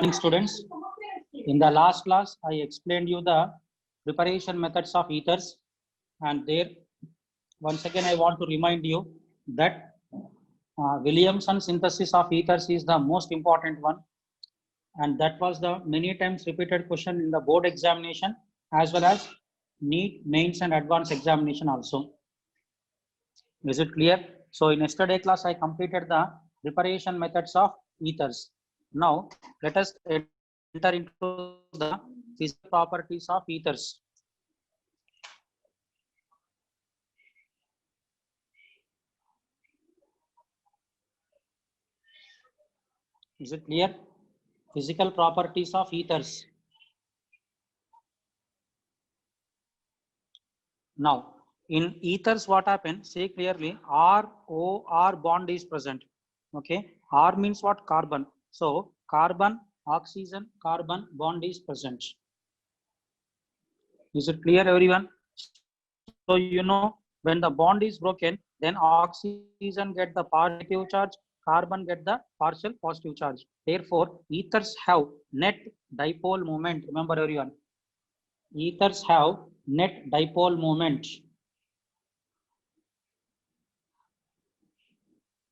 Morning, students. In the last class, I explained you the preparation methods of ethers, and there once again I want to remind you that Williamson synthesis of ethers is the most important one, and that was the many times repeated question in the board examination as well as NEET, mains and advanced examination also. Is it clear? So in yesterday class, I completed the preparation methods of ethers. Now let us enter into the physical properties of ethers. Is it clear? Physical properties of ethers. Now, in ethers, what happens? Say clearly, R-O-R bond is present. Okay, R means what? Carbon. So, carbon, oxygen, carbon bond is present. Is it clear, everyone? So, you know, when the bond is broken, then oxygen get the positive charge, carbon get the partial positive charge. Therefore, ethers have net dipole moment. Remember, everyone. Ethers have net dipole moment.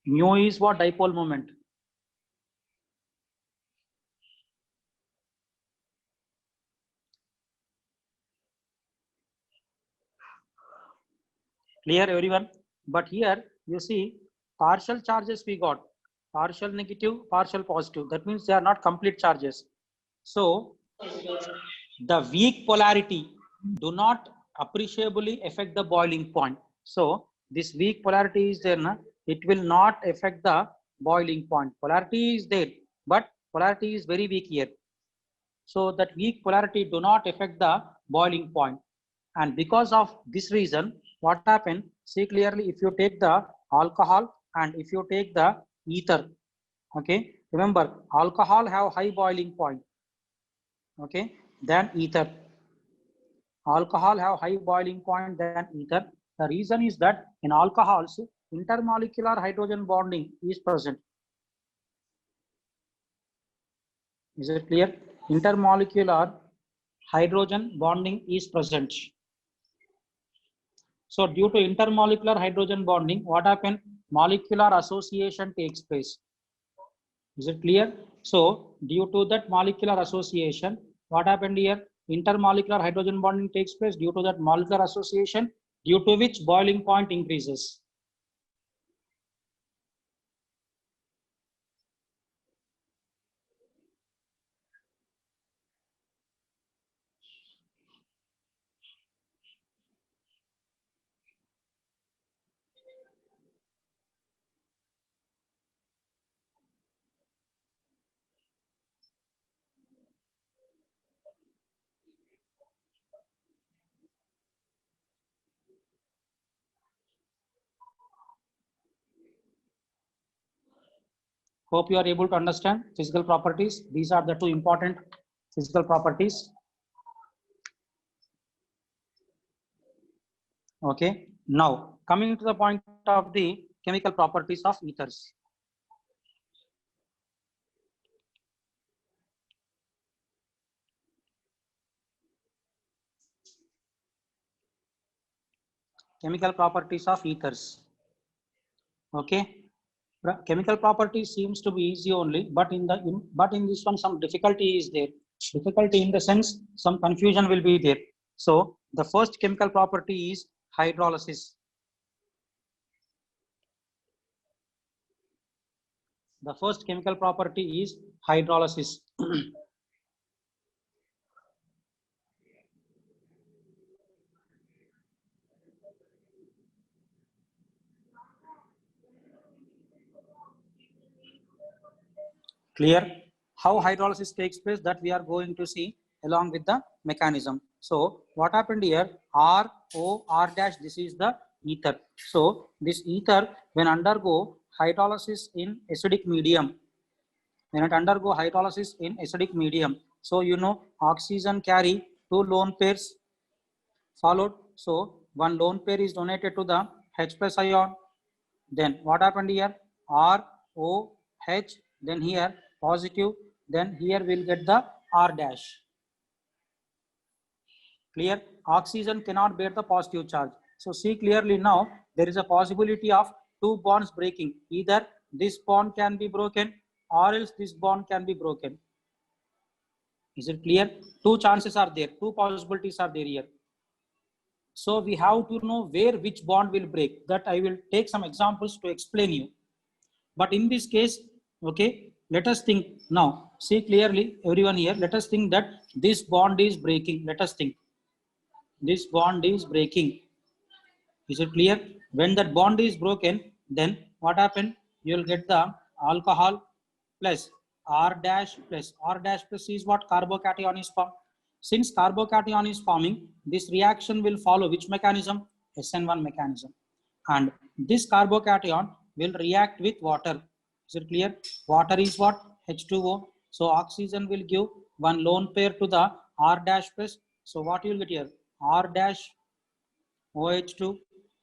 Mu is what? Dipole moment. Clear, everyone? But here you see partial charges we got. Partial negative, partial positive. That means they are not complete charges. So the weak polarity do not appreciably affect the boiling point. So this weak polarity is there, na? It will not affect the boiling point. Polarity is there, but polarity is very weak here. So that weak polarity do not affect the boiling point. And because of this reason, what happened? See clearly, if you take the alcohol and if you take the ether, okay, remember alcohol have high boiling point, okay, than ether. Alcohol have high boiling point than ether. The reason is that in alcohols, intermolecular hydrogen bonding is present. Is it clear? Intermolecular hydrogen bonding is present. So due to intermolecular hydrogen bonding, what happened? Molecular association takes place. Is it clear? So due to that molecular association, what happened here? Intermolecular hydrogen bonding takes place due to that molecular association, due to which boiling point increases. Hope you are able to understand physical properties. These are the two important physical properties. Okay. Now coming to the point of the chemical properties of ethers. Chemical properties of ethers. Okay. Chemical properties seems to be easy only, but in this one some difficulty is there. Difficulty in the sense some confusion will be there. So the first chemical property is hydrolysis. The first chemical property is hydrolysis. Clear? How hydrolysis takes place, that we are going to see along with the mechanism. So what happened here? R dash, this is the ether. So this ether, when undergo hydrolysis in acidic medium, when it undergo hydrolysis in acidic medium, so you know oxygen carry two lone pairs followed. So one lone pair is donated to the H plus ion. Then what happened here? ROH, then here positive, then here we'll get the R dash. Clear? Oxygen cannot bear the positive charge. So see clearly now, there is a possibility of two bonds breaking. Either this bond can be broken or else this bond can be broken. Is it clear? Two chances are there, two possibilities are there here. So we have to know where which bond will break. That I will take some examples to explain you. But in this case, okay, let us think now. See clearly, everyone here, let us think that this bond is breaking. Let us think. This bond is breaking. Is it clear? When that bond is broken, then what happened? You will get the alcohol plus R dash plus R dash plus is what? Carbocation is formed. Since carbocation is forming, this reaction will follow which mechanism? SN1 mechanism. And this carbocation will react with water. Is it clear? Water is what? H2O. So oxygen will give one lone pair to the R dash plus. So what you will get here? R dash OH2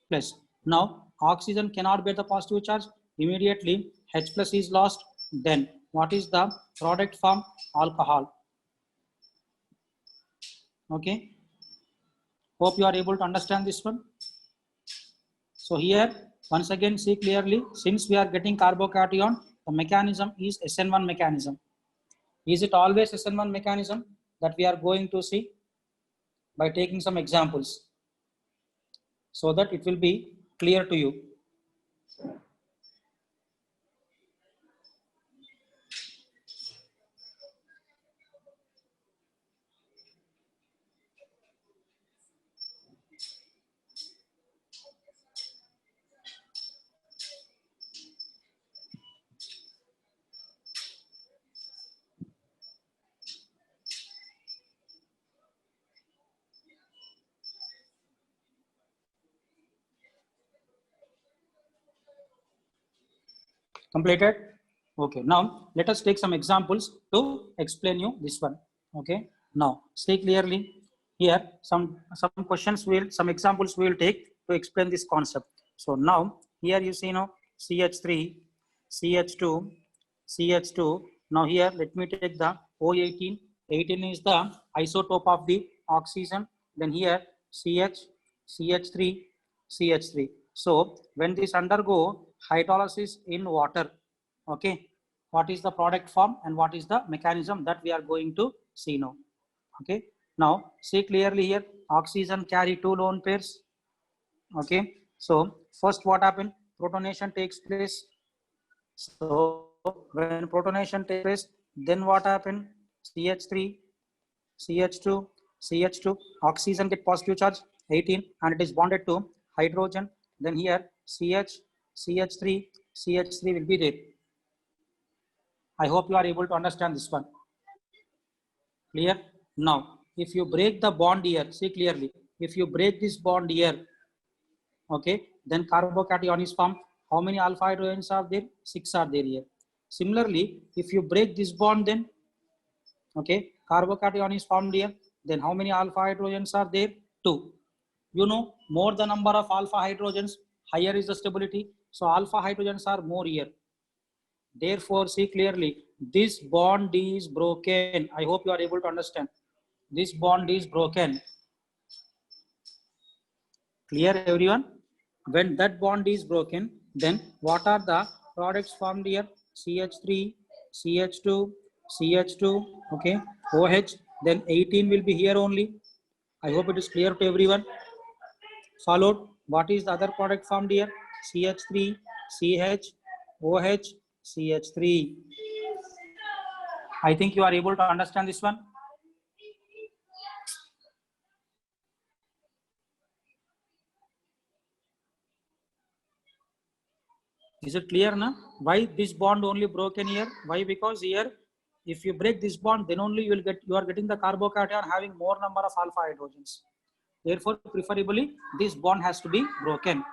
plus. Now oxygen cannot bear the positive charge. Immediately H plus is lost. Then what is the product form? Alcohol. Okay. Hope you are able to understand this one. So here once again see clearly, since we are getting carbocation, the mechanism is SN1 mechanism. Is it always SN1 mechanism? That we are going to see by taking some examples, so that it will be clear to you. Completed? Okay, now let us take some examples to explain you this one. Okay, now see clearly here some questions some examples we will take to explain this concept. So now here you see now CH3, CH2, CH2. Now here let me take the O18. 18 is the isotope of the oxygen. Then here CH, CH3, CH3. So when this undergo hydrolysis in water, okay, what is the product form and what is the mechanism, that we are going to see now. Okay, now see clearly here, oxygen carry two lone pairs. Okay, so first what happened? Protonation takes place. So when protonation takes place, then what happened? CH3, CH2, CH2, oxygen get positive charge 18 and it is bonded to hydrogen. Then here CH, CH3, CH3 will be there. I hope you are able to understand this one. Clear? Now, if you break the bond here, see clearly, if you break this bond here, okay, then carbocation is formed. How many alpha hydrogens are there? 6 are there here. Similarly, if you break this bond, then okay, carbocation is formed here. Then how many alpha hydrogens are there? 2. You know, more the number of alpha hydrogens, higher is the stability. So alpha hydrogens are more here. Therefore, see clearly, this bond is broken. I hope you are able to understand. This bond is broken. Clear, everyone? When that bond is broken, then what are the products formed here? CH3, CH2, CH2, okay, OH, then 18 will be here only. I hope it is clear to everyone. Followed, what is the other product formed here? CH3, CH, OH, CH3. I think you are able to understand this one. Is it clear now? Why this bond only broken here? Why? Because here, if you break this bond, then only you are getting the carbocation having more number of alpha hydrogens. Therefore, preferably this bond has to be broken.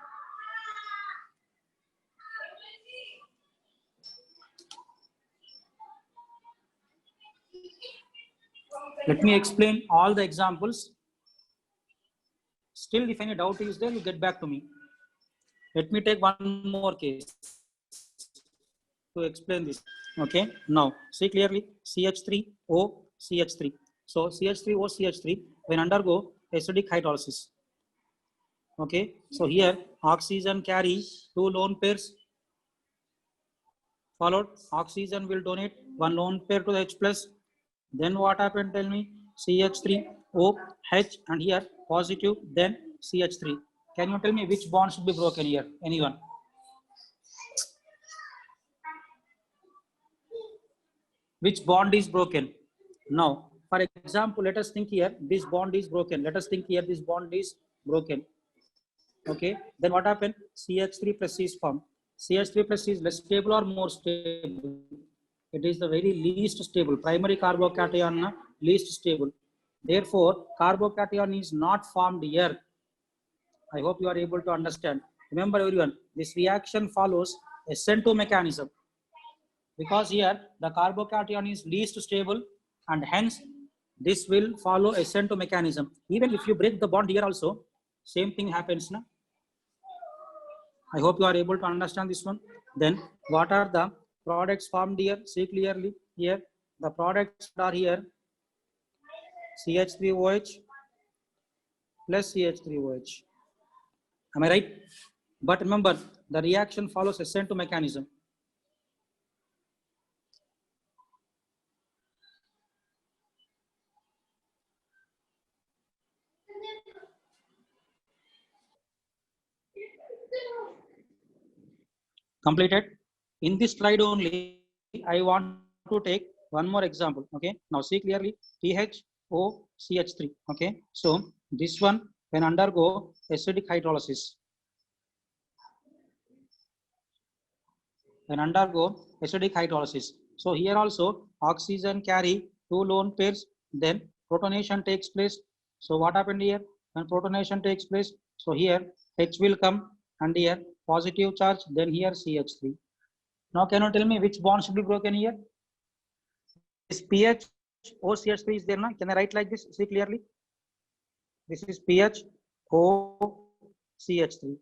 Let me explain all the examples. Still, if any doubt is there, you get back to me. Let me take one more case. to explain this. Okay, now see clearly CH3O CH3. So CH3O CH3 when undergo acidic hydrolysis. Okay, so here oxygen carry two lone pairs, followed oxygen will donate one lone pair to the H plus. Then what happened? Tell me. CH3O H and here positive, then CH3. Can you tell me which bond should be broken here? Anyone? Which bond is broken? Now, for example, let us think here this bond is broken. Let us think here this bond is broken. Okay, then what happened? CH3 plus is formed. CH3 plus is less stable or more stable? It is the very least stable. Primary carbocation least stable. Therefore, carbocation is not formed here. I hope you are able to understand. Remember everyone, this reaction follows SN2 mechanism. Because here the carbocation is least stable and hence this will follow SN2 mechanism. Even if you break the bond here also, same thing happens. Na? I hope you are able to understand this one. Then what are the products formed here? See clearly here. The products are here CH3OH plus CH3OH. Am I right? But remember, the reaction follows SN2 mechanism. Completed. In this slide only, I want to take one more example. Okay. Now see clearly THOCH3. Okay. So this one when undergo acidic hydrolysis. When undergo acidic hydrolysis. So here also oxygen carry two lone pairs. Then protonation takes place. So what happened here? When protonation takes place, so here H will come and here positive charge. Then here CH3. Now can you tell me which bond should be broken here? This pH OCH3 is there now. Can I write like this? See clearly. This is pH OCH3.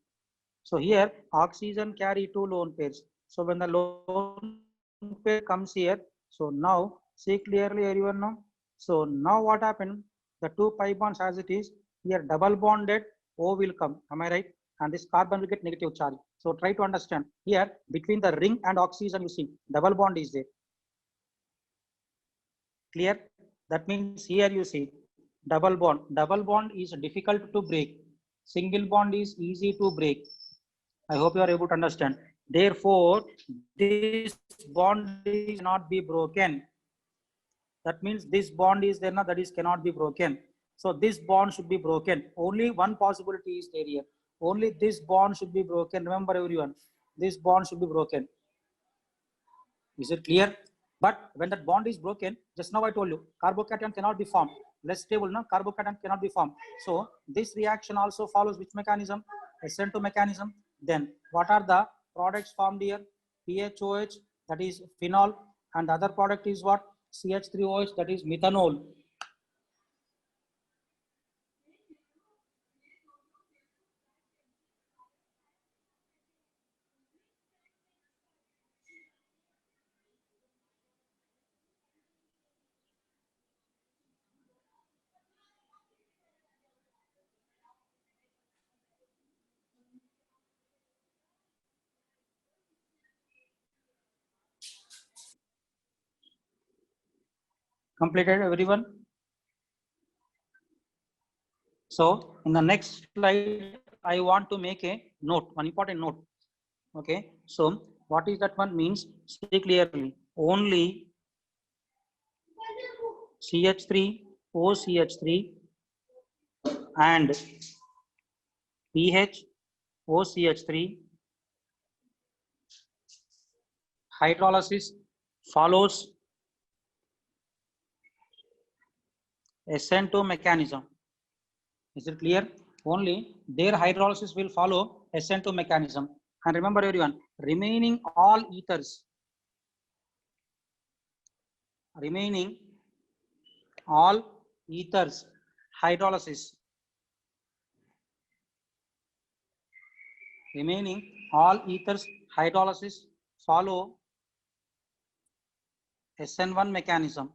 So here oxygen carry two lone pairs. So when the lone pair comes here, so now see clearly everyone now. So now what happened? The two pi bonds as it is here double bonded O will come. Am I right? And this carbon will get negative charge. So try to understand here between the ring and oxygen you see double bond is there. Clear? That means here you see double bond. Double bond is difficult to break. Single bond is easy to break. I hope you are able to understand. Therefore, this bond is not be broken. That means this bond is there now, that is cannot be broken. So this bond should be broken. Only one possibility is there here. Only this bond should be broken. Remember everyone, this bond should be broken. Is it clear? But when that bond is broken, just now I told you, carbocation cannot be formed. Less stable, no? Carbocation cannot be formed. So this reaction also follows which mechanism? SN2 mechanism. Then what are the products formed here? PHOH, that is phenol, and the other product is what? CH3OH, that is methanol. Completed everyone? So in the next slide, I want to make a note, one important note. Okay, so what is that one means? See clearly. Only CH3, OCH3 and PH, OCH3 hydrolysis follows SN2 mechanism. Is it clear? Only their hydrolysis will follow SN2 mechanism. And remember everyone, remaining all ethers hydrolysis. Remaining all ethers hydrolysis follow SN1 mechanism.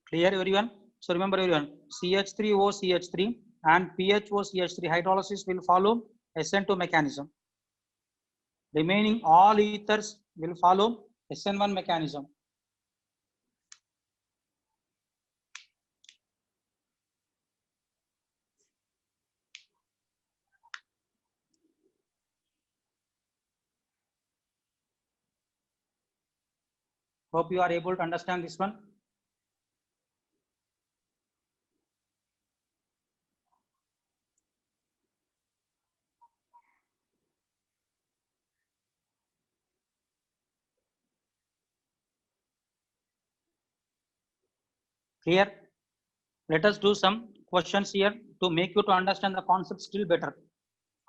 Clear everyone? So remember everyone, CH3O CH3 and PHO CH3 hydrolysis will follow SN2 mechanism. Remaining all ethers will follow SN1 mechanism. Hope you are able to understand this one. Clear? Let us do some questions here to make you to understand the concept still better.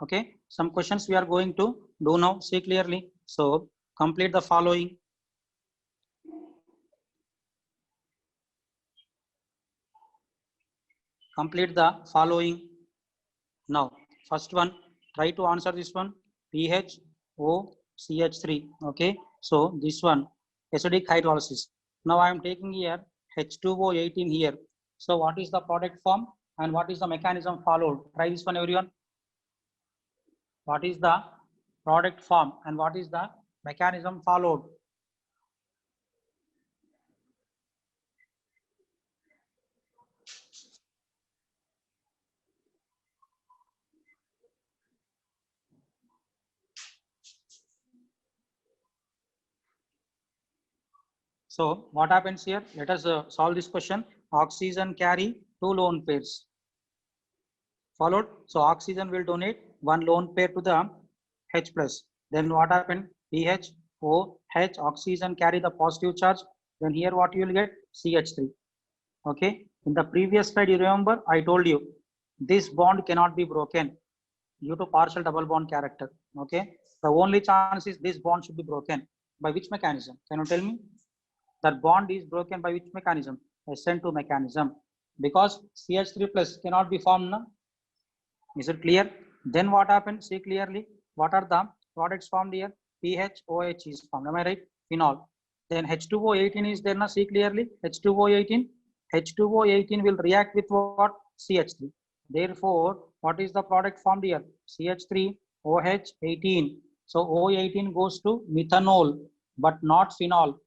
Okay, some questions we are going to do now. See clearly. So complete the following. Complete the following. Now, first one, try to answer this one. PHOCH3. Okay, so this one, acidic hydrolysis. Now I am taking here H2O18 here. So what is the product form and what is the mechanism followed? Try this one, everyone. What is the product form and what is the mechanism followed? So what happens here? Let us solve this question. Oxygen carry 2 lone pairs. Followed. So oxygen will donate 1 lone pair to the H plus. Then what happened? PHOH, oxygen carry the positive charge. Then here what you will get? CH3. Okay. In the previous slide, you remember I told you this bond cannot be broken due to partial double bond character. Okay. The only chance is this bond should be broken. By which mechanism? Can you tell me? That bond is broken by which mechanism? SN2 mechanism. Because CH3 plus cannot be formed now. Is it clear? Then what happens? See clearly. What are the products formed here? PHOH is formed. Am I right? Phenol. Then H2O18 is there now. See clearly. H2O18. H2O18 will react with what? CH3. Therefore, what is the product formed here? CH3 OH18. So O18 goes to methanol, but not phenol.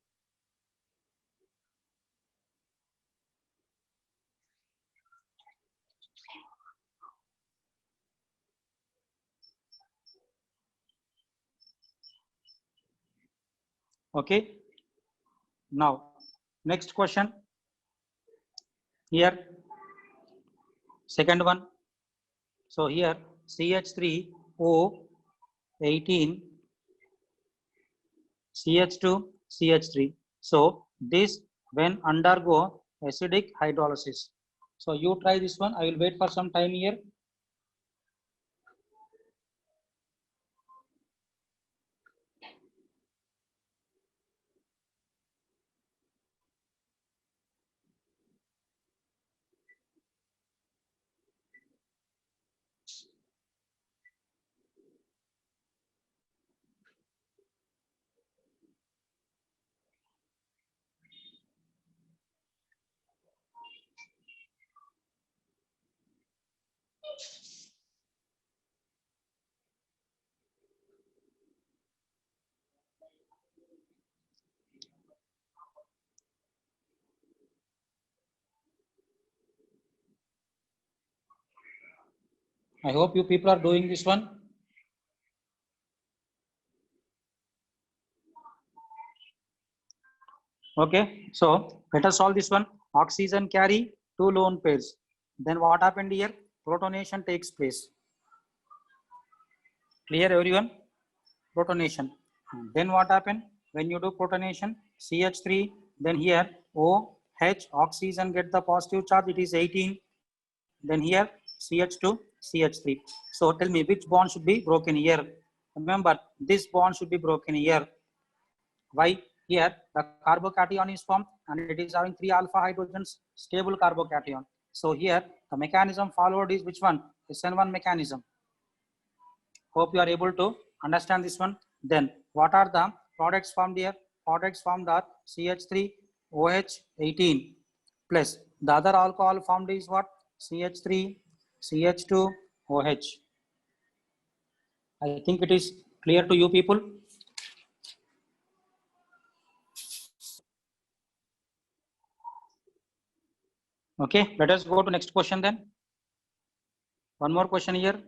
Okay. Now, next question. Here, second one. So here CH3O18, CH2, CH3. So this when undergo acidic hydrolysis. So you try this one. I will wait for some time here. I hope you people are doing this one. Okay, so let us solve this one. Oxygen carry 2 lone pairs. Then what happened here? Protonation takes place. Clear everyone? Protonation. Then what happened? When you do protonation, CH3, then here OH, oxygen get the positive charge, it is 18. Then here CH2, CH3. So tell me which bond should be broken here? Remember, this bond should be broken here. Why? Here the carbocation is formed and it is having 3 alpha hydrogens, stable carbocation. So here the mechanism followed is which one? SN1 mechanism. Hope you are able to understand this one. Then what are the products formed here. Products formed are CH3 OH 18 plus the other alcohol formed is what? CH3 CH2 OH. I think it is clear to you people. Okay, let us go to next question then. One more question here.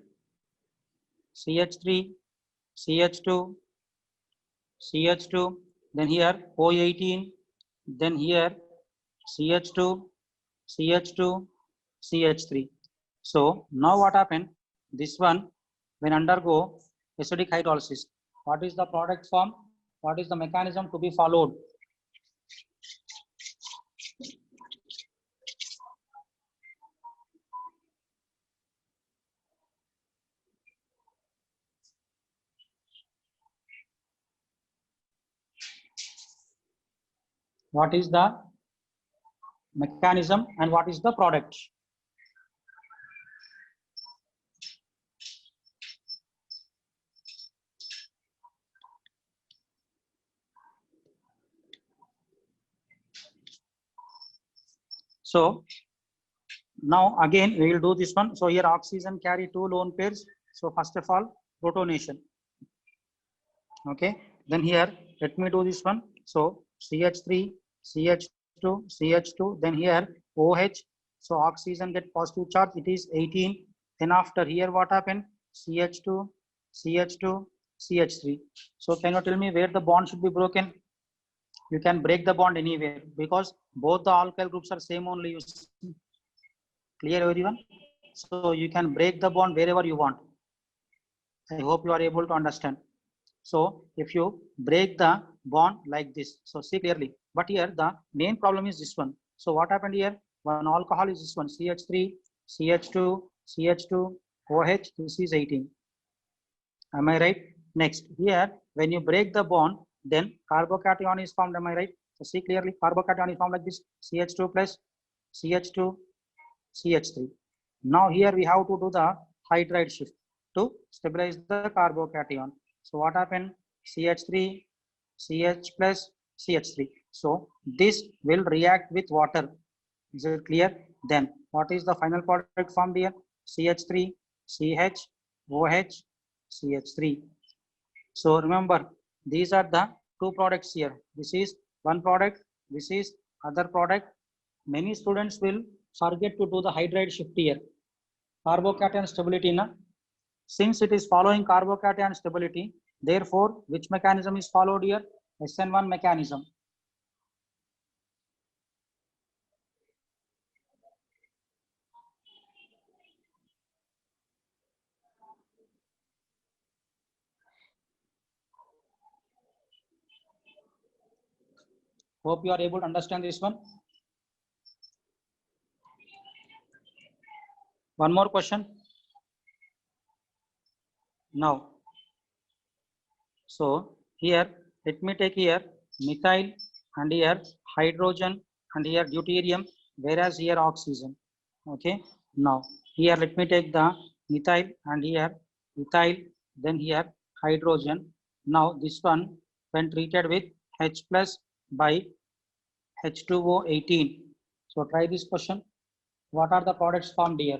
CH3 CH2 CH2, then here O18, then here CH2 CH2 CH3. So now what happened? This one when undergo acidic hydrolysis, what is the product form? What is the mechanism to be followed? What is the mechanism and what is the product? So now again we will do this one. So here oxygen carry two lone pairs. So first of all protonation. Okay, then here let me do this one. So CH3 CH2 CH2, then here OH. So oxygen get positive charge, it is 18. Then after here what happened? CH2 CH2 CH3. So can you tell me where the bond should be broken? You can break the bond anywhere because both the alkyl groups are same only. You see. Clear everyone? So you can break the bond wherever you want. I hope you are able to understand. So if you break the bond like this, so see clearly. But here the main problem is this one. So what happened here? One alcohol is this one, CH3, CH2, CH2, OH, this is 18. Am I right? Next, here when you break the bond, then carbocation is formed. Am I right? So see clearly, carbocation is formed like this, CH2 plus CH2, CH3. Now here we have to do the hydride shift to stabilize the carbocation. So what happened? CH3, CH plus CH3. So this will react with water. Is it clear? Then what is the final product formed here? CH3, CH, OH, CH3. So remember, these are the two products here. This is one product, this is other product. Many students will forget to do the hydride shift here. Carbocation stability, na? Since it is following carbocation stability, therefore, which mechanism is followed here? SN1 mechanism. Hope you are able to understand this one. One more question. Now, so here, let me take here methyl and here hydrogen and here deuterium, whereas here oxygen. Okay. Now, here let me take the methyl and here ethyl, then here hydrogen. Now, this one when treated with H plus by H2O 18. So, try this question. What are the products formed here?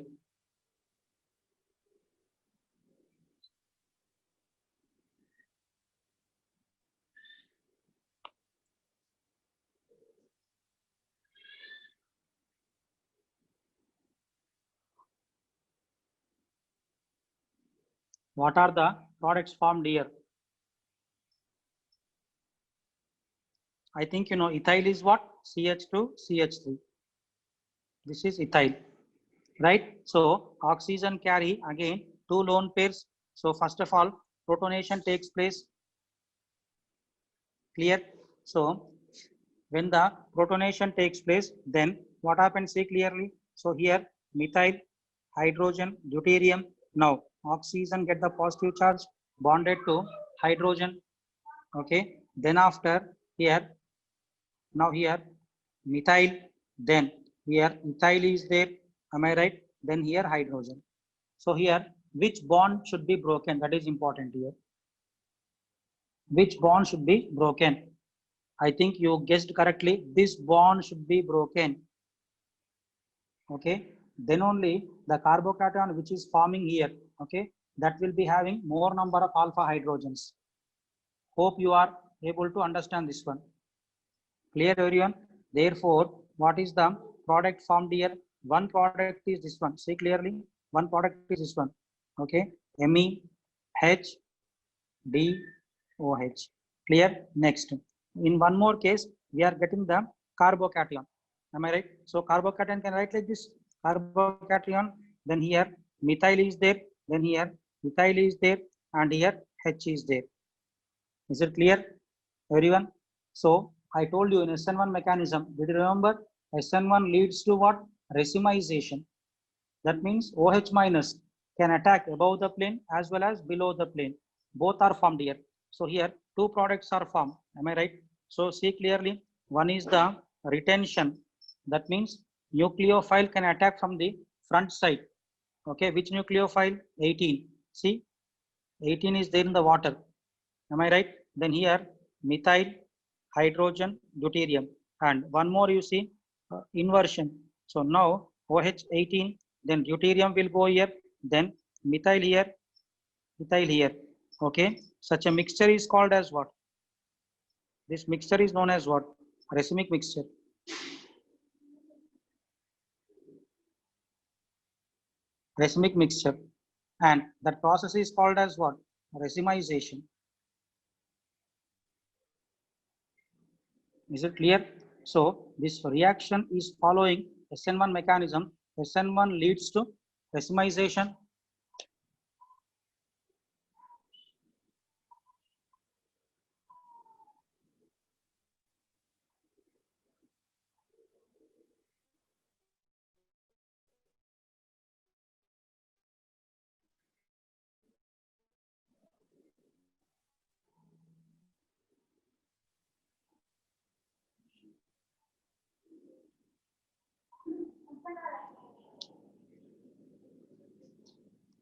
What are the products formed here? I think you know ethyl is what? CH2, CH3. This is ethyl, right? So oxygen carry again two lone pairs. So first of all, protonation takes place. Clear? So when the protonation takes place, then what happens? See clearly. So here methyl, hydrogen, deuterium. Now oxygen get the positive charge bonded to hydrogen. Okay. Then after here, now here methyl, then here ethyl is there. Am I right? Then here hydrogen. So here which bond should be broken? That is important here. Which bond should be broken? I think you guessed correctly. This bond should be broken. Okay. Then only the carbocation which is forming here, okay, that will be having more number of alpha hydrogens. Hope you are able to understand this one. Clear everyone? Therefore, what is the product formed here? One product is this one. See clearly, one product is this one. Okay, MEH DOH. Clear? Next, in one more case, we are getting the carbocation. Am I right? So carbocation can write like this: carbocation. Then here methyl is there. Then here methyl is there, and here H is there. Is it clear, everyone? So I told you in SN1 mechanism. Did you remember? SN1 leads to what? Racemization. That means OH minus can attack above the plane as well as below the plane. Both are formed here. So here two products are formed. Am I right? So see clearly. One is the retention. That means nucleophile can attack from the front side. Okay, which nucleophile? 18. See, 18 is there in the water. Am I right? Then here methyl, hydrogen, deuterium, and one more you see inversion. So now OH 18, then deuterium will go here, then methyl here, methyl here. Okay, such a mixture is called as what? This mixture is known as what? Racemic mixture. Racemic mixture, and that process is called as what? Racemization. Is it clear? So this reaction is following SN1 mechanism. SN1 leads to racemization.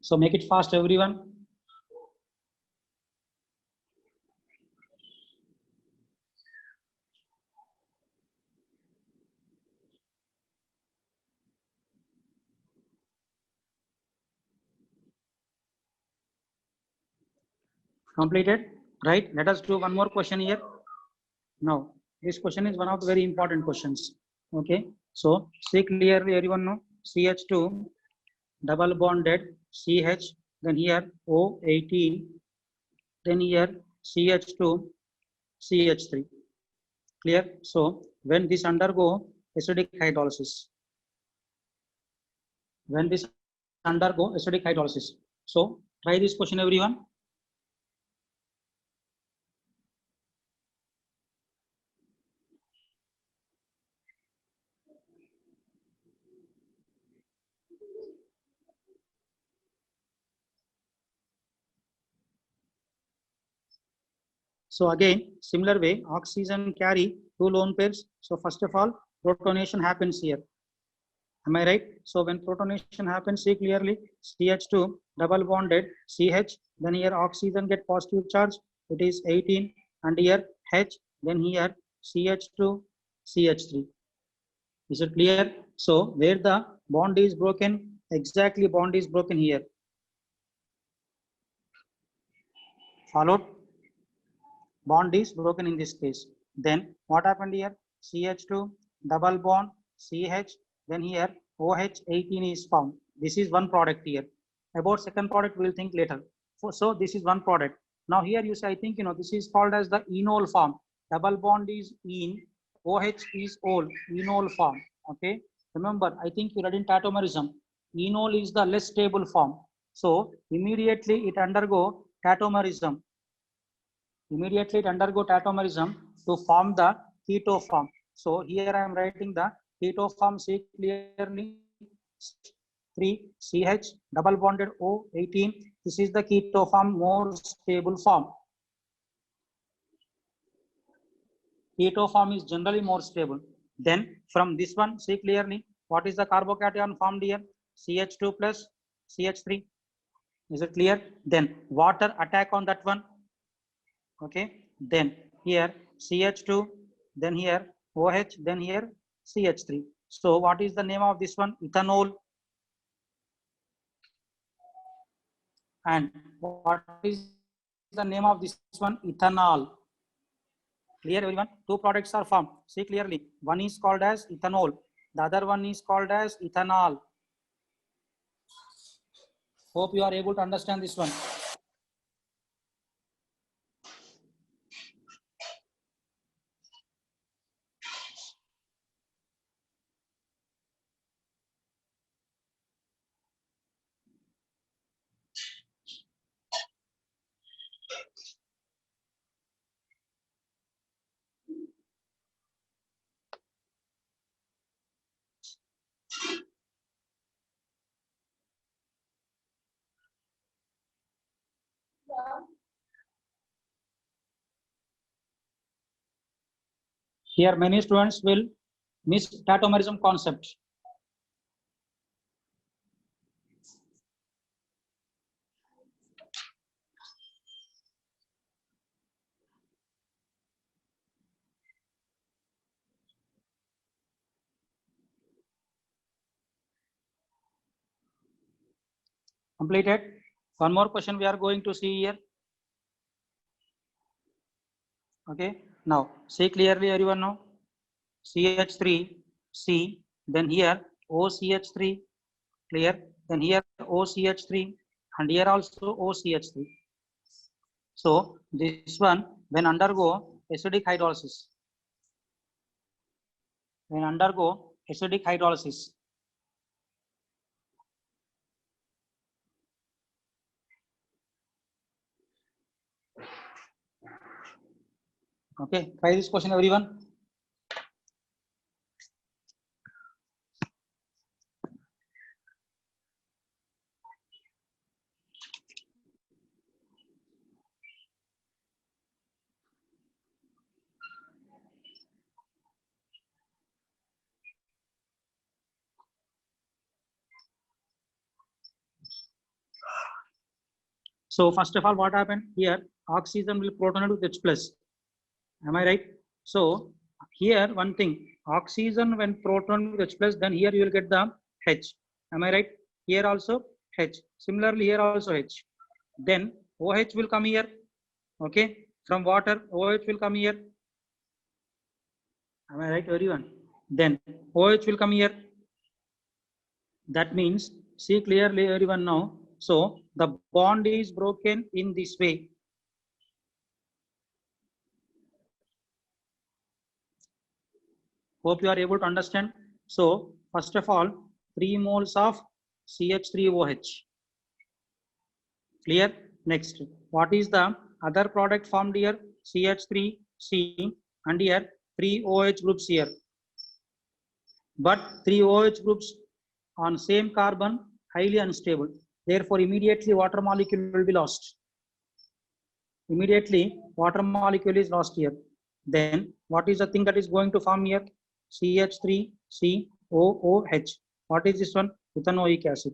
So make it fast, everyone. Completed, right? Let us do one more question here. Now, this question is one of the very important questions. Okay, so see clearly, everyone know CH2 double bonded CH, then here O18, then here CH2 CH3. Clear? So when this undergo acidic hydrolysis, so try this question, everyone. So again, similar way, oxygen carry two lone pairs. So first of all, protonation happens here. Am I right? So when protonation happens, see clearly, CH2 double bonded CH, then here oxygen get positive charge, it is 18, and here H, then here CH2 CH3. Is it clear? So where the bond is broken, exactly bond is broken here. Followed? Bond is broken in this case. Then what happened here? CH2 double bond CH, then here OH18 is found. This is one product here. About second product we'll think later. So this is one product. Now here you say, I think this is called as the enol form. Double bond is en, OH is ol, enol form. Okay. Remember, I think you read in tautomerism. Enol is the less stable form. So immediately it undergo tautomerism. Immediately it undergo tautomerism to form the keto form. So here I am writing the keto form. See clearly, 3CH double bonded O18. This is the keto form, more stable form. Keto form is generally more stable. Then from this one, see clearly, what is the carbocation formed here? CH2 plus CH3. Is it clear? Then water attack on that one. Okay, then here CH2, then here OH, then here CH3. So what is the name of this one? Ethanol. And what is the name of this one? Ethanol. Clear everyone? Two products are formed. See clearly. One is called as ethanol. The other one is called as ethanol. Hope you are able to understand this one. Here many students will miss tautomerism concept. Completed. One more question we are going to see here. Okay. Now see clearly everyone now. CH3, C, then here OCH3, clear, then here OCH3, and here also OCH3. So this one, when undergo acidic hydrolysis, okay, try this question everyone. So first of all, what happened here? Oxygen will protonate with H plus. Am I right? So here one thing, oxygen when proton with H plus, then here you will get the H. Am I right? Here also H. Similarly here also H. Then OH will come here. Okay. From water, OH will come here. Am I right, everyone? Then OH will come here. That means, see clearly everyone now. So the bond is broken in this way. Hope you are able to understand. So first of all, 3 moles of CH3OH. Clear? Next, what is the other product formed here? CH3C, and here 3 OH groups here. But 3 OH groups on same carbon, highly unstable. Therefore, immediately water molecule will be lost. Immediately water molecule is lost here. Then what is the thing that is going to form here? CH3COOH. What is this one? Ethanoic acid.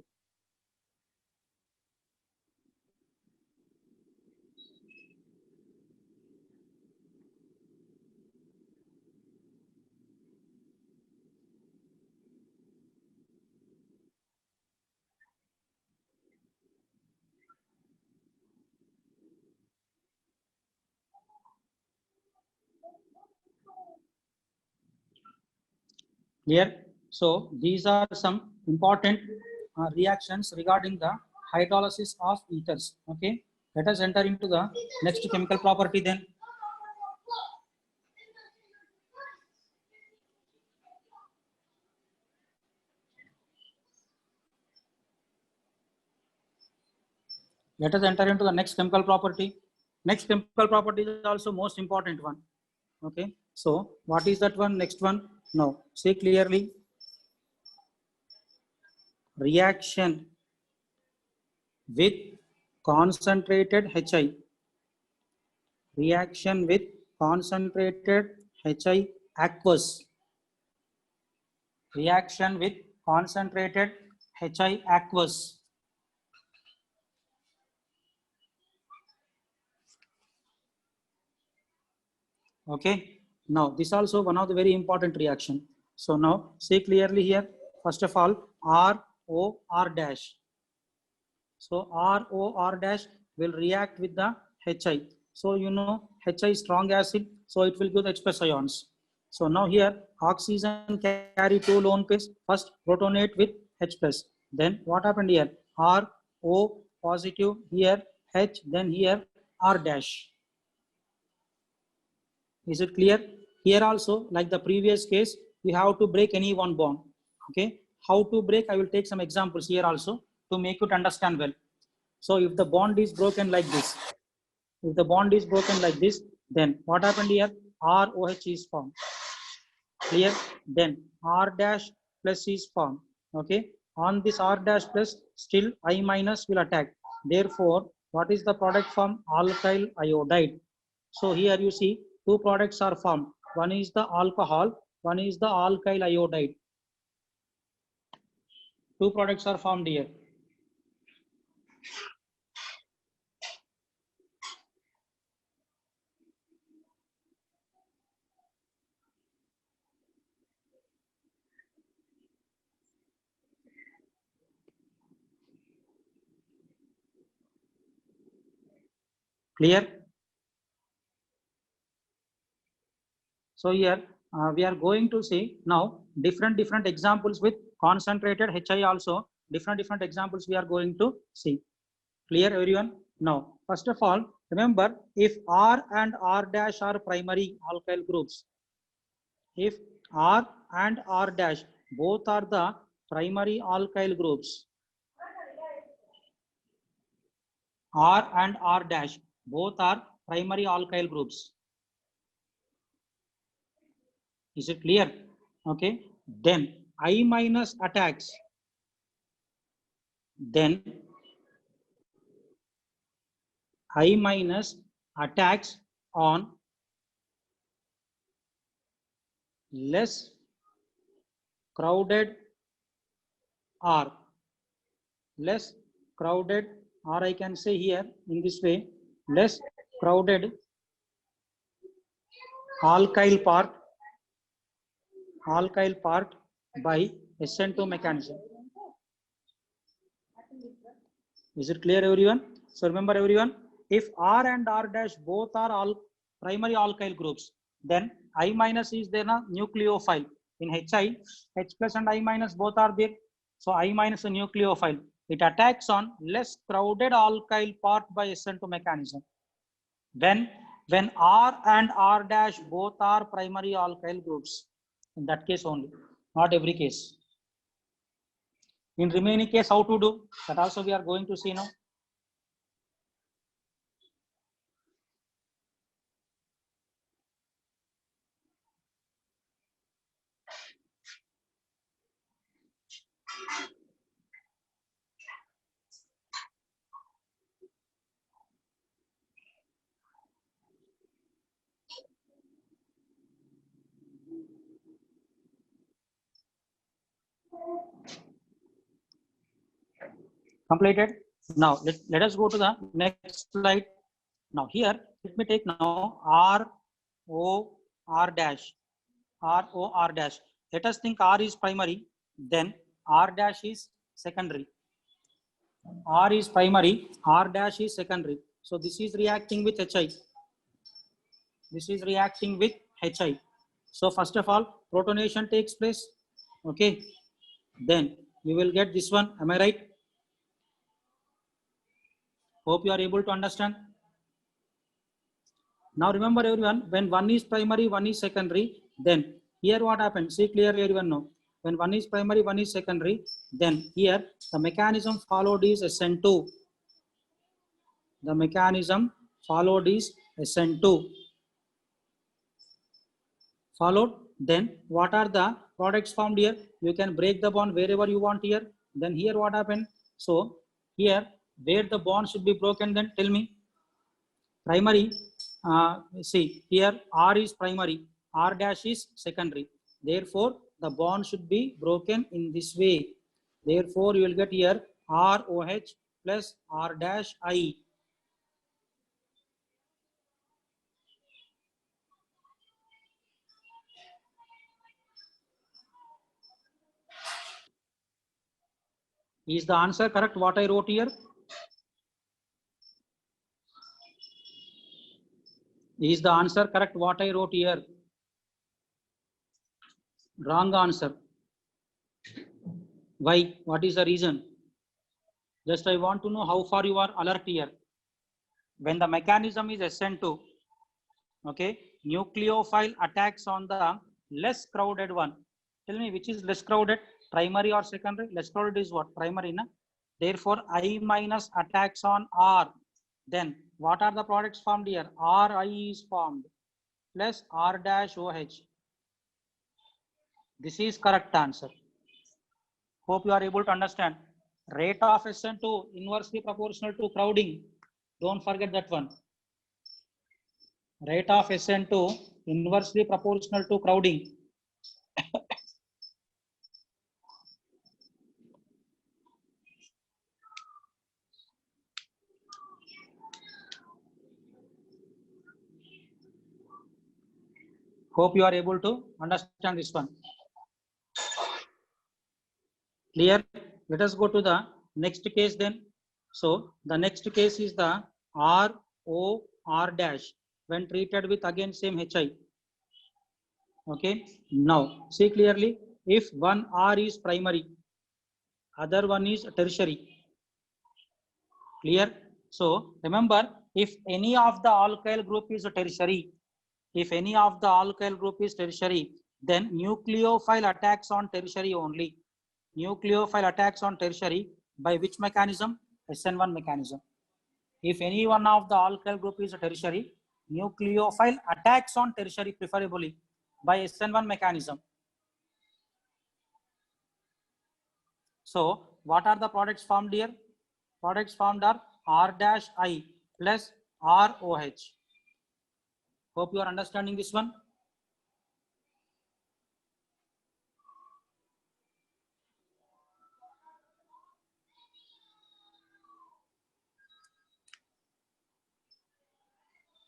Clear? So these are some important reactions regarding the hydrolysis of ethers. Okay. Let us enter into the next chemical property then. Let us enter into the next chemical property. Next chemical property is also most important one. Okay. So what is that one? Next one? Now see clearly. Reaction with concentrated HI. Reaction with concentrated HI aqueous. Reaction with concentrated HI aqueous. Okay. Now this also one of the very important reaction. So now see clearly here. First of all, ROR dash. So ROR dash will react with the HI. So you know HI is strong acid, so it will give the express ions. So now here oxygen carry two lone pairs. First protonate with H plus. Then what happened here? R O positive here, H, then here R dash. Is it clear? Here also, like the previous case, we have to break any one bond. Okay. How to break? I will take some examples here also to make you to understand well. So if the bond is broken like this, if the bond is broken like this, then what happened here? ROH is formed. Clear? Then R dash plus is formed. Okay. On this R dash plus, still I minus will attack. Therefore, what is the product form? Alkyl iodide. So here you see two products are formed. One is the alcohol, one is the alkyl iodide. Two products are formed here. Clear? So here we are going to see now different examples with concentrated HI also. Different examples we are going to see. Clear everyone? Now, first of all, remember if R and R dash are primary alkyl groups, if R and R dash both are the primary alkyl groups, R and R dash both are primary alkyl groups. Is it clear? Okay. Then I minus attacks. Then I minus attacks on less crowded R. Less crowded, or I can say here in this way, less crowded alkyl part by SN2 mechanism. Is it clear everyone? So remember everyone, if R and R dash both are all primary alkyl groups, then I minus is there a nucleophile. In HI, H plus and I minus both are there. So I minus a nucleophile. It attacks on less crowded alkyl part by SN2 mechanism. When R and R dash both are primary alkyl groups, in that case only, not every case. In remaining case, how to do that also we are going to see now. Completed. Now let us go to the next slide. Now here let me take now R O R dash. R O R dash. Let us think R is primary, then R dash is secondary. R is primary, R dash is secondary. So this is reacting with HI. This is reacting with HI. So first of all, protonation takes place. Okay. Then you will get this one. Am I right? Hope you are able to understand. Now remember everyone, when one is primary, one is secondary, then here what happens? See clearly everyone know. When one is primary, one is secondary, then here the mechanism followed is SN2. The mechanism followed is SN2. Followed, then what are the products formed here? You can break the bond wherever you want here. Then here what happened? So here where the bond should be broken, then tell me. Primary, see here R is primary, R dash is secondary. Therefore, the bond should be broken in this way. Therefore, you will get here ROH plus R dash I. Is the answer correct what I wrote here? Is the answer correct what I wrote here? Wrong answer. Why? What is the reason? Just I want to know how far you are alert here. When the mechanism is SN2, okay, nucleophile attacks on the less crowded one. Tell me which is less crowded, primary or secondary? Less crowded is what? Primary, na? Therefore, I minus attacks on R. Then what are the products formed here? Ri is formed plus R dash OH. This is correct answer. Hope you are able to understand. Rate of SN2 inversely proportional to crowding. Don't forget that one. Rate of SN2 inversely proportional to crowding. Hope you are able to understand this one. Clear? Let us go to the next case then. So the next case is the ROR dash when treated with again same HI. Okay. Now see clearly, if one R is primary, other one is tertiary. Clear? So remember, if any of the alkyl group is a tertiary, if any of the alkyl group is tertiary, then nucleophile attacks on tertiary only. Nucleophile attacks on tertiary by which mechanism? SN1 mechanism. If any one of the alkyl group is a tertiary, nucleophile attacks on tertiary preferably by SN1 mechanism. So what are the products formed here? Products formed are R dash I plus ROH. Hope you are understanding this one.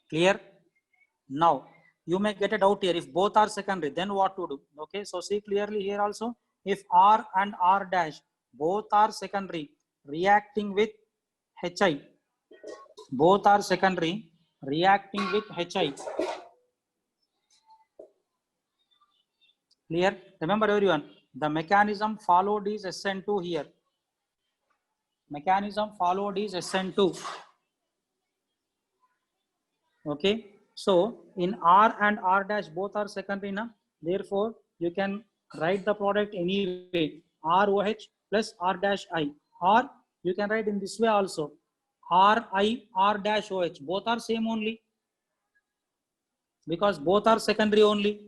Clear? Now you may get a doubt here. If both are secondary, then what to do? Okay, so see clearly here also. If R and R dash both are secondary, reacting with HI, both are secondary, reacting with HI. Clear? Remember everyone, the mechanism followed is SN2 here. Mechanism followed is SN2. Okay, so in R and R dash both are secondary now. Therefore, you can write the product any way, ROH plus R dash I, or you can write in this way also, RI R dash OH. Both are same only because both are secondary only.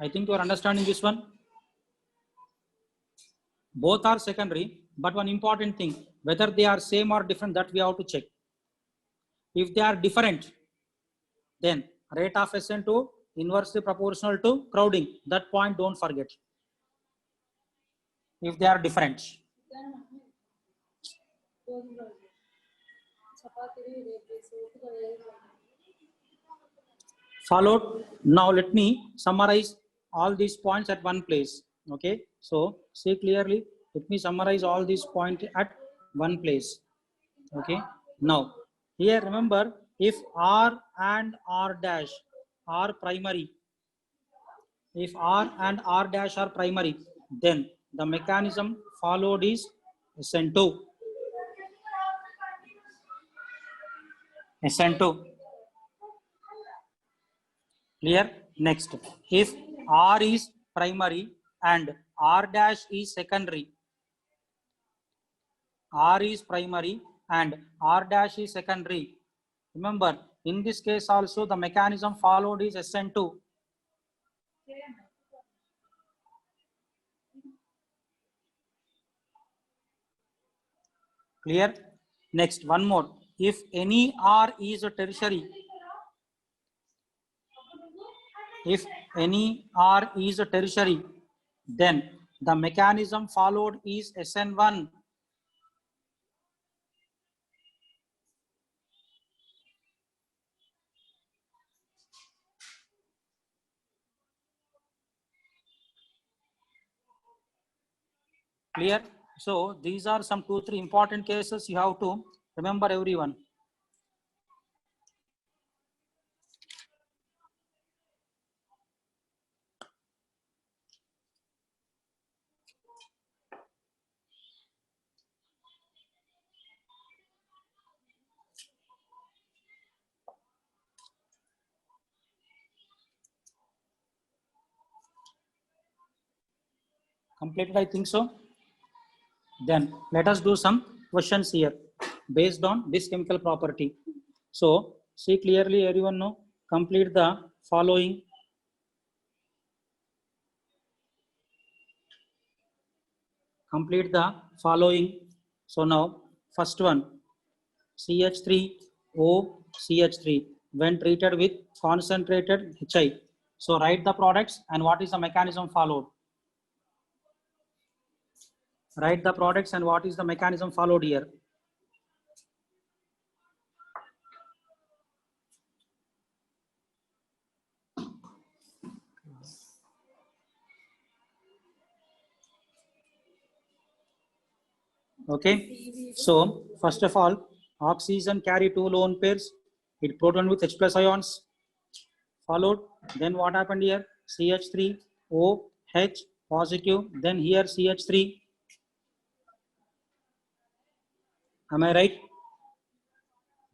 I think you are understanding this one. Both are secondary, but one important thing, whether they are same or different, that we have to check. If they are different, then rate of SN2 inversely proportional to crowding. That point don't forget. If they are different. Followed. Now let me summarize all these points at one place. Okay. So see clearly. Let me summarize all these points at one place. Okay. Now here remember, if R and R dash are primary, if R and R dash are primary, then the mechanism followed is SN2. SN2. Clear? Next, if R is primary and R dash is secondary, R is primary and R dash is secondary. Remember, in this case also the mechanism followed is SN2. Clear? Next, one more. If any R is a tertiary, if any R is a tertiary, then the mechanism followed is SN1. Clear? So these are some 2-3 important cases you have to remember, everyone. Completed, I think so. Then let us do some questions here based on this chemical property. So see clearly, everyone know, complete the following. Complete the following. So now first one, CH3O CH3 when treated with concentrated HI. So write the products and what is the mechanism followed. Write the products and what is the mechanism followed here. Okay. So first of all, oxygen carry 2 lone pairs. It proton with H plus ions. Followed. Then what happened here? CH3O H positive. Then here CH3. Am I right?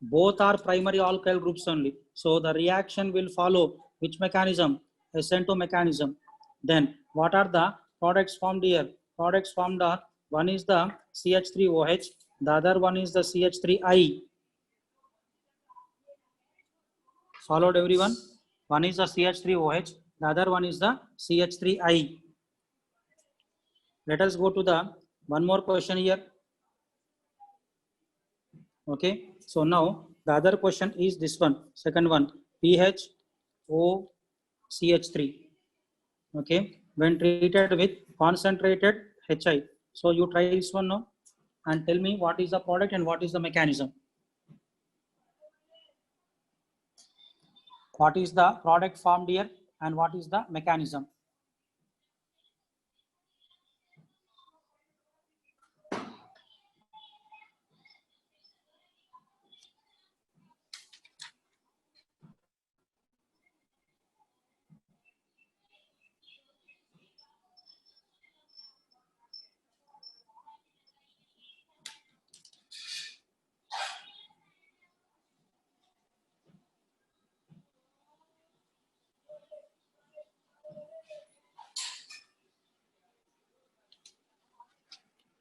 Both are primary alkyl groups only. So the reaction will follow which mechanism? SN2 mechanism. Then what are the products formed here? Products formed are, one is the CH3OH, the other one is the CH3I. Followed, everyone? One is the CH3OH, the other one is the CH3I. Let us go to the one more question here. Okay, so now the other question is this one, second one, PHOCH3. Okay, when treated with concentrated HI. So you try this one now and tell me what is the product and what is the mechanism. What is the product formed here and what is the mechanism?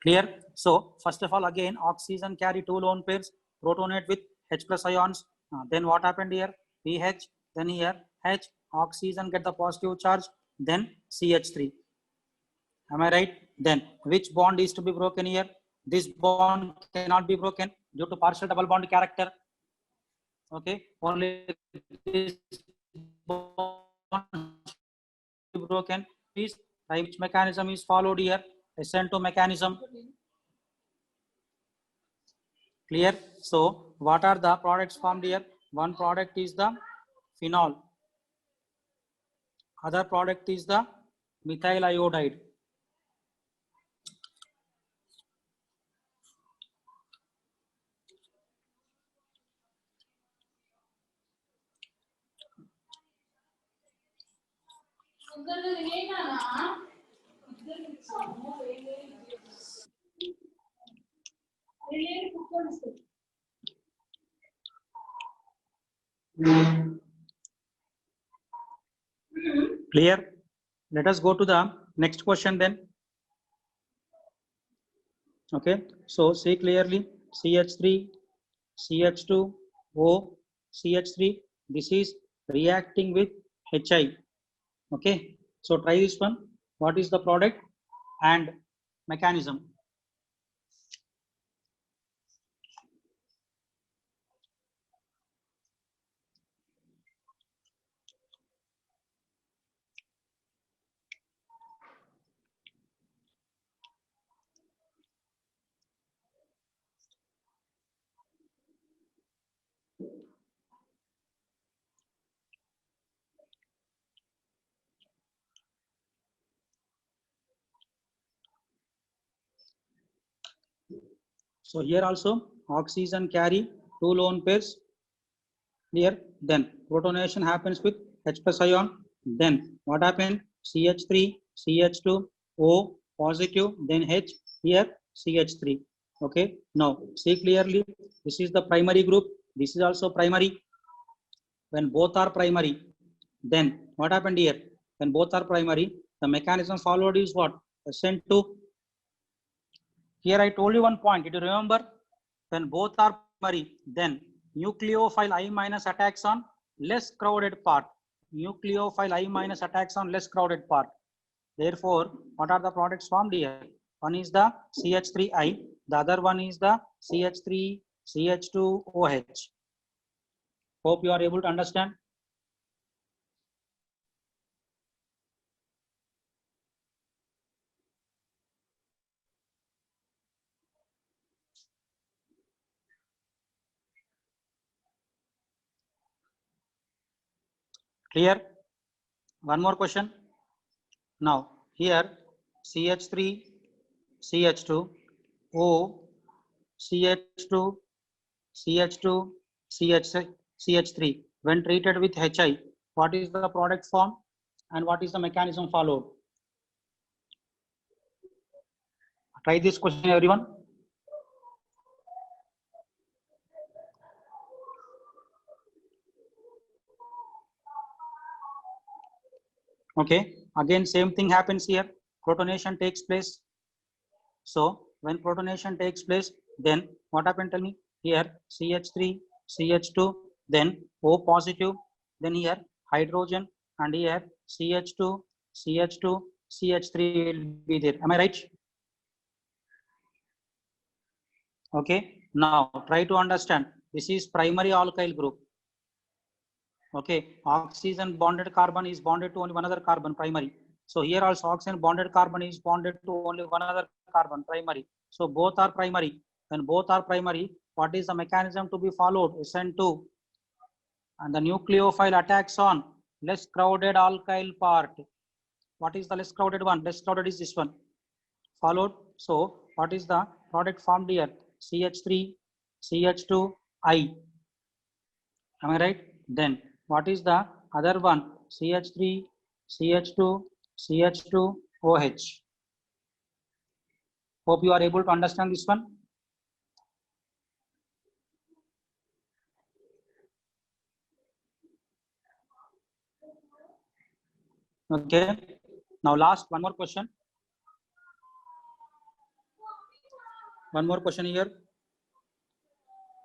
Clear? So first of all, again, oxygen carry 2 lone pairs, protonate with H plus ions. Then what happened here? PH, then here H, oxygen get the positive charge, then CH3. Am I right? Then which bond is to be broken here? This bond cannot be broken due to partial double bond character. Okay, only this bond broken. Is which mechanism is followed here? SN2 mechanism. Clear? So what are the products formed here? One product is the phenol. Other product is the methyl iodide. Clear? Let us go to the next question then. Okay, so see clearly, CH3, CH2, O, CH3. This is reacting with HI. Okay, so try this one. What is the product and mechanism? So here also oxygen carry 2 lone pairs. Here then protonation happens with H plus ion. Then what happened? CH3, CH2, O positive, then H, here CH3. Okay, now see clearly, this is the primary group, this is also primary. When both are primary, then what happened here? When both are primary, the mechanism followed is what? SN2. Here I told you one point, did you remember? When both are primary, then nucleophile I minus attacks on less crowded part. Nucleophile I minus attacks on less crowded part. Therefore, what are the products formed here? One is the CH3I, the other one is the CH3, CH2OH. Hope you are able to understand. Clear? One more question. Now, here CH3, CH2, O, CH2, CH2, CH3. When treated with HI, what is the product form and what is the mechanism followed? Try this question, everyone. Okay, again same thing happens here. Protonation takes place. So when protonation takes place, then what happened? Tell me. Here CH3, CH2, then O positive, then here hydrogen, and here CH2, CH2, CH3 will be there. Am I right? Okay. Now try to understand. This is primary alkyl group. Okay, oxygen bonded carbon is bonded to only one other carbon, primary. So here also oxygen bonded carbon is bonded to only one other carbon, primary. So both are primary. When both are primary, what is the mechanism to be followed? SN2. And the nucleophile attacks on less crowded alkyl part. What is the less crowded one? Less crowded is this one. Followed. So what is the product formed here? CH3, CH2I. Am I right? Then what is the other one? CH3, CH2, CH2OH. Hope you are able to understand this one. Okay. Now last one more question. One more question here.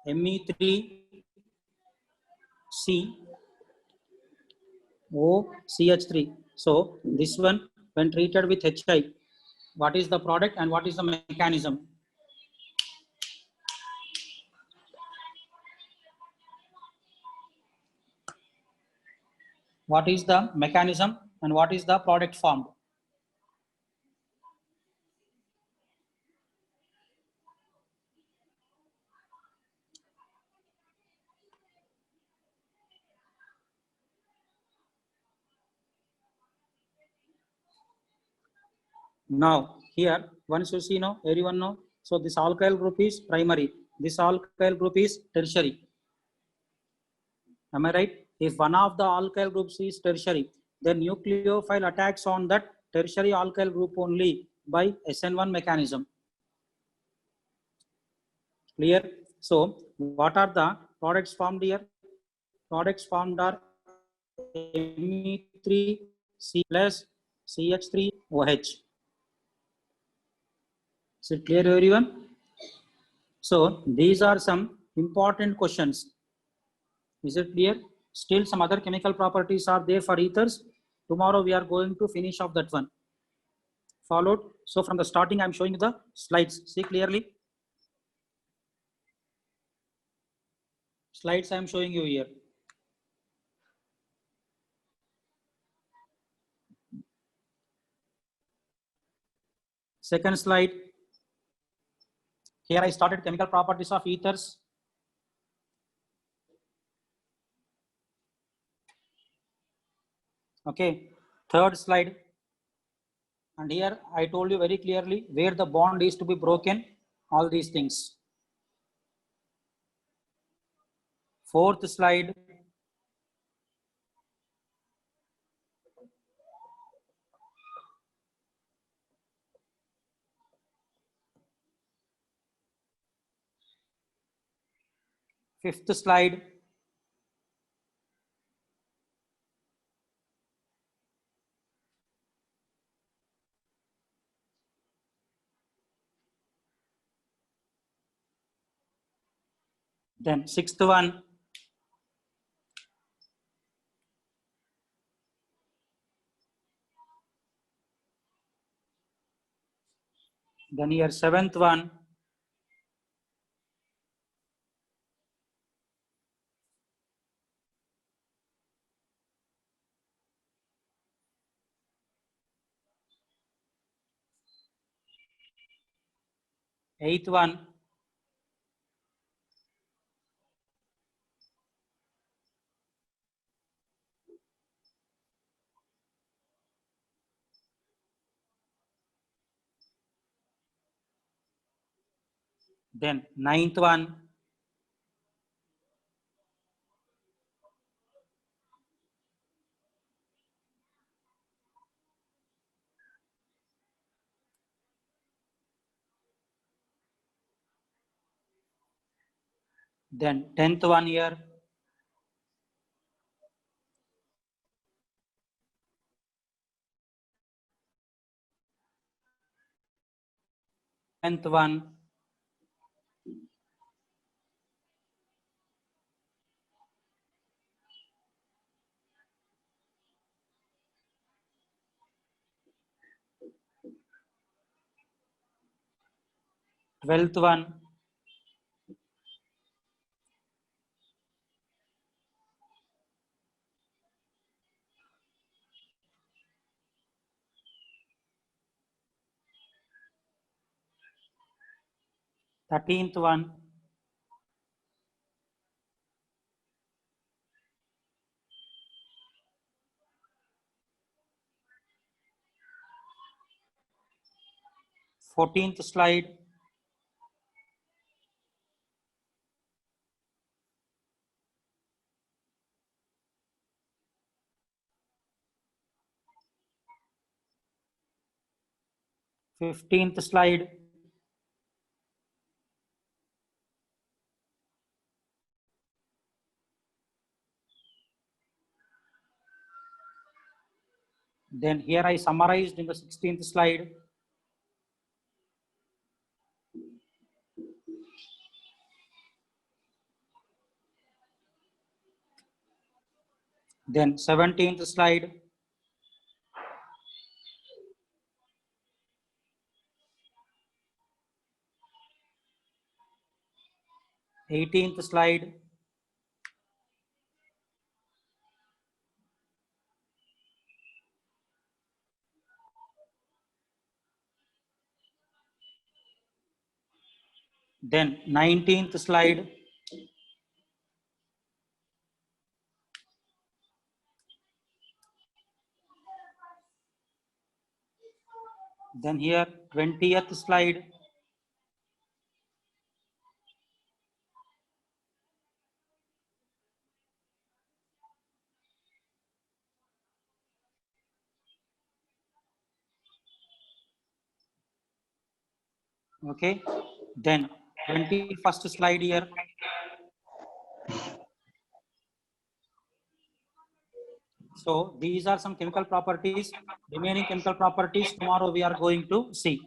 Me3COCH3. So this one, when treated with HI, what is the product and what is the mechanism? What is the mechanism and what is the product formed? Now here once you see, no, everyone know. So this alkyl group is primary. This alkyl group is tertiary. Am I right? If one of the alkyl groups is tertiary, then nucleophile attacks on that tertiary alkyl group only by SN1 mechanism. Clear? So what are the products formed here? Products formed are Me3C plus CH3OH. Is it clear, everyone? So these are some important questions. Is it clear? Still some other chemical properties are there for ethers. Tomorrow we are going to finish off that one. Followed. So from the starting, I'm showing you the slides. See clearly. Slides I'm showing you here. Second slide. Here I started chemical properties of ethers. Okay. Third slide. And here I told you very clearly where the bond is to be broken. All these things. Fourth slide. Fifth slide. Then sixth one. Then here seventh one. Eighth one. Then ninth one. Then 10th one here. Tenth one. Twelfth one. Thirteenth one. Fourteenth slide. Fifteenth slide. Then here I summarized in the 16th slide. Then 17th slide. Eighteenth slide. Then 19th slide. Then here 20th slide. Okay. Then 21st slide here. So these are some chemical properties. Remaining chemical properties tomorrow we are going to see.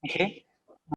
Okay.